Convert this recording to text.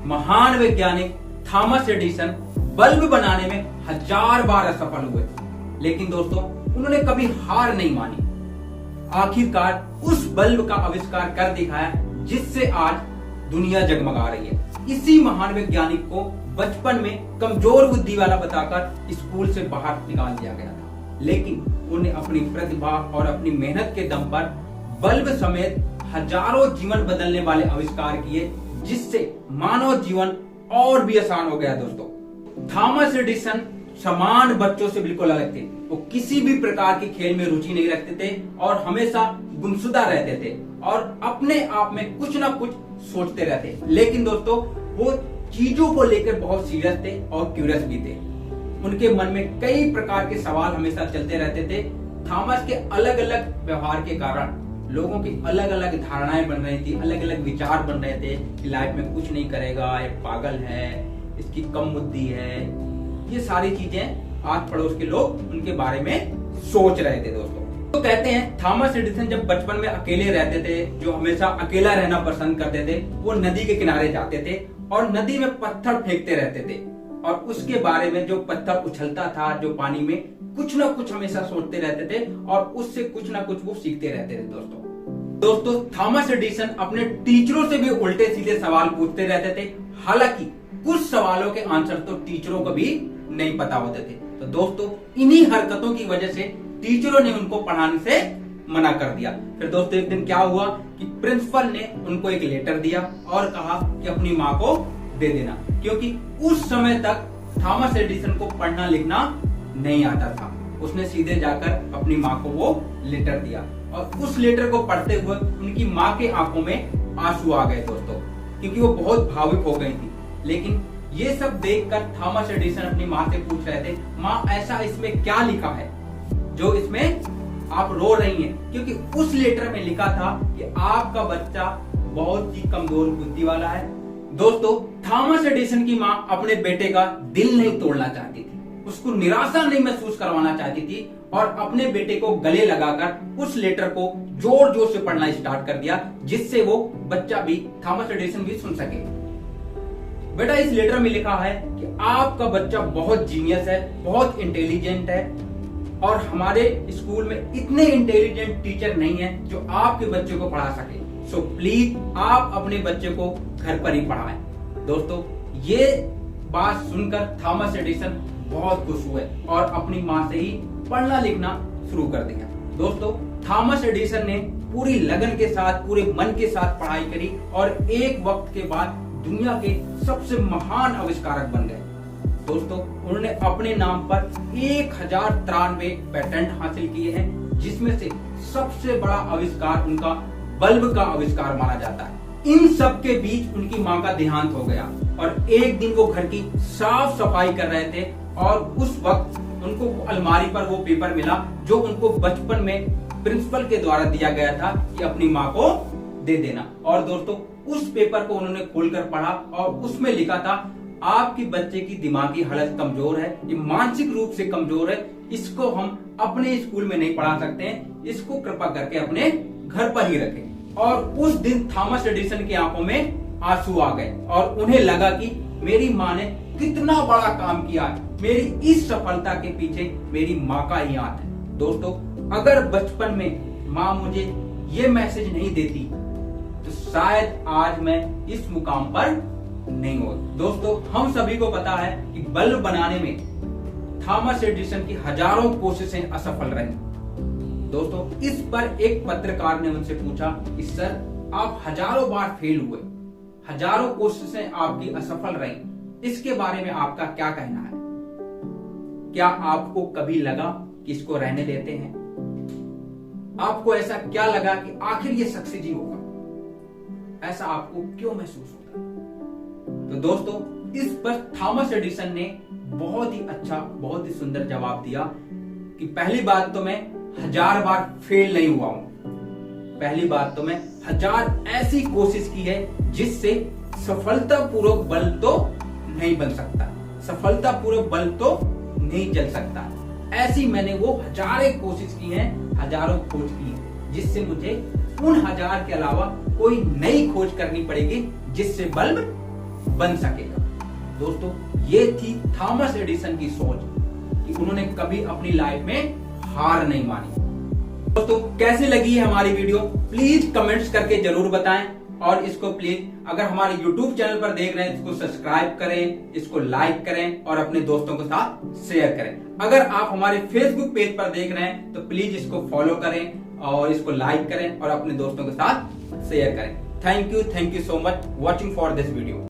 महान वैज्ञानिक Thomas Edison bulb बनाने में 1000 बार असफल हुए, लेकिन दोस्तों उन्होंने कभी हार नहीं मानी। आखिरकार उस बल्ब का आविष्कार कर दिखाया जिससे आज दुनिया जगमगा रही है। इसी महान वैज्ञानिक को बचपन में कमजोर बुद्धि वाला बताकर स्कूल से बाहर निकाल दिया गया था, लेकिन उन्हें अपनी प्रतिभा और अपनी मेहनत के दम पर बल्ब समेत हजारों जीवन बदलने वाले आविष्कार किए, जिससे मानव जीवन और भी आसान हो गया। दोस्तों थॉमस एडिसन समान बच्चों से बिल्कुल अलग थे। वो किसी भी प्रकार के खेल में रुचि नहीं रखते थे और हमेशा गुमशुदा रहते थे और अपने आप में कुछ ना कुछ सोचते रहते। लेकिन दोस्तों वो चीजों को लेकर बहुत सीरियस थे और क्यूरियस भी थे। उनके मन में कई प्रकार के सवाल हमेशा चलते रहते थे। थॉमस के अलग अलग व्यवहार के कारण लोगों की अलग अलग धारणाएं बन रही थी, अलग अलग विचार बन रहे थे कि लाइफ में कुछ नहीं करेगा, ये पागल है, इसकी कम बुद्धि है। ये सारी चीजें आस पड़ोस के लोग उनके बारे में सोच रहे थे। दोस्तों तो कहते हैं थॉमस एडिसन जब बचपन में अकेले रहते थे, जो हमेशा अकेला रहना पसंद करते थे, वो नदी के किनारे जाते थे और नदी में पत्थर फेंकते रहते थे और उसके बारे में जो पत्थर उछलता था जो पानी में, कुछ ना कुछ हमेशा सोचते रहते थे और उससे कुछ ना कुछ वो सीखते रहते थे। दोस्तों थॉमस एडिसन अपने टीचरों से भी उल्टे सीधे सवाल पूछते रहते थे। हालांकि कुछ सवालों के आंसर तो टीचरों को भी नहीं पता होते थे। तो दोस्तों इन्हीं हरकतों की वजह से टीचरों ने उनको पढ़ाने से मना कर दिया। फिर दोस्तों एक दिन क्या हुआ कि प्रिंसिपल ने उनको एक लेटर दिया और कहा कि अपनी माँ को दे देना, क्योंकि उस समय तक थॉमस एडिसन को पढ़ना लिखना नहीं आता था। उसने सीधे जाकर अपनी माँ को वो लेटर दिया और उस लेटर को पढ़ते हुए उनकी माँ के आंखों में आंसू आ गए दोस्तों, क्योंकि वो बहुत भावुक हो गई थी। लेकिन ये सब देखकर थॉमस एडिसन अपनी माँ से पूछ रहे थे, माँ ऐसा इसमें क्या लिखा है जो इसमें आप रो रही हैं? क्योंकि उस लेटर में लिखा था कि आपका बच्चा बहुत ही कमजोर बुद्धि वाला है। दोस्तों थॉमस एडिसन की माँ अपने बेटे का दिल नहीं तोड़ना चाहती थी, उसको निराशा नहीं महसूस करवाना चाहती थी और अपने बेटे को गले लगाकर उस लेटर को जोर जोर से पढ़ना स्टार्ट कर दिया, जिससे वो बच्चा भी, थॉमस एडिसन भी सुन सके। बेटा इस लेटर में लिखा है कि आपका बच्चा बहुत जीनियस है, बहुत इंटेलिजेंट है और हमारे स्कूल में इतने इंटेलिजेंट टीचर नहीं है जो आपके बच्चे को पढ़ा सके। सो प्लीज आप अपने बच्चे को घर पर ही पढ़ाएं। दोस्तों ये बात सुनकर थॉमस एडिसन बहुत खुश हुए और अपनी माँ से ही पढ़ना लिखना शुरू कर दिया। दोस्तों थॉमस एडिसन ने पूरी लगन के साथ, पूरे मन के साथ पढ़ाई करी और एक वक्त के बाद दुनिया के सबसे महान आविष्कारक बन गए। दोस्तों उन्होंने अपने नाम पर 1093 पेटेंट हासिल किए हैं, जिसमें से सबसे बड़ा आविष्कार उनका बल्ब का आविष्कार माना जाता है। इन सब के बीच उनकी माँ का देहांत हो गया और एक दिन वो घर की साफ सफाई कर रहे थे और उस वक्त उनको अलमारी पर वो पेपर मिला जो उनको बचपन में प्रिंसिपल के द्वारा दिया गया था कि अपनी माँ को दे देना। और दोस्तों उस पेपर को उन्होंने खोलकर पढ़ा और उसमें लिखा था, आपकी बच्चे की दिमागी हालत कमजोर है, ये मानसिक रूप से कमजोर है, इसको हम अपने स्कूल में नहीं पढ़ा सकते हैं, इसको कृपा करके अपने घर पर ही रखें। और उस दिन थॉमस एडिसन की आंखों में आंसू आ गए और उन्हें लगा कि मेरी माँ ने कितना बड़ा काम किया है, मेरी इस सफलता के पीछे मेरी माँ का ही हाथ है। दोस्तों अगर बचपन में माँ मुझे ये मैसेज नहीं देती तो शायद आज मैं इस मुकाम पर नहीं होता। दोस्तों हम सभी को पता है कि बल्ब बनाने में थॉमस एडिसन की हजारों कोशिशें असफल रही। दोस्तों इस पर एक पत्रकार ने उनसे पूछा कि सर आप हजारों बार फेल हुए, हजारों कोशिशें आपकी असफल रही, इसके बारे में आपका क्या कहना है? क्या आपको कभी लगा कि इसको रहने देते हैं? आपको ऐसा क्या लगा कि आखिर ये सक्सेस ही होगा? ऐसा आपको क्यों महसूस होता? तो दोस्तों इस पर थॉमस एडिसन ने बहुत ही अच्छा, बहुत ही सुंदर जवाब दिया कि पहली बात तो मैं 1000 बार फेल नहीं हुआ हूं, पहली बात तो मैं 1000 ऐसी कोशिश की है जिससे सफलतापूर्वक बल्ब तो नहीं बन सकता, सफलतापूर्वक बल्ब तो नहीं जल सकता। ऐसी मैंने वो हजारों कोशिश की है, हजारों खोज की है, जिससे मुझे उन 1000 के अलावा कोई नई खोज करनी पड़ेगी जिससे बल्ब बन सकेगा। दोस्तों, ये थी थॉमस एडिसन की सोच कि उन्होंने कभी अपनी लाइफ में हार नहीं मानी। दोस्तों, कैसी लगी है हमारी वीडियो प्लीज कमेंट्स करके जरूर बताएं, और इसको प्लीज अगर हमारे YouTube चैनल पर देख रहे हैं इसको सब्सक्राइब करें, इसको लाइक करें और अपने दोस्तों के साथ शेयर करें। अगर आप हमारे Facebook पेज पर देख रहे हैं तो प्लीज इसको फॉलो करें और इसको लाइक करें और अपने दोस्तों के साथ शेयर करें। Thank you so much watching for this video.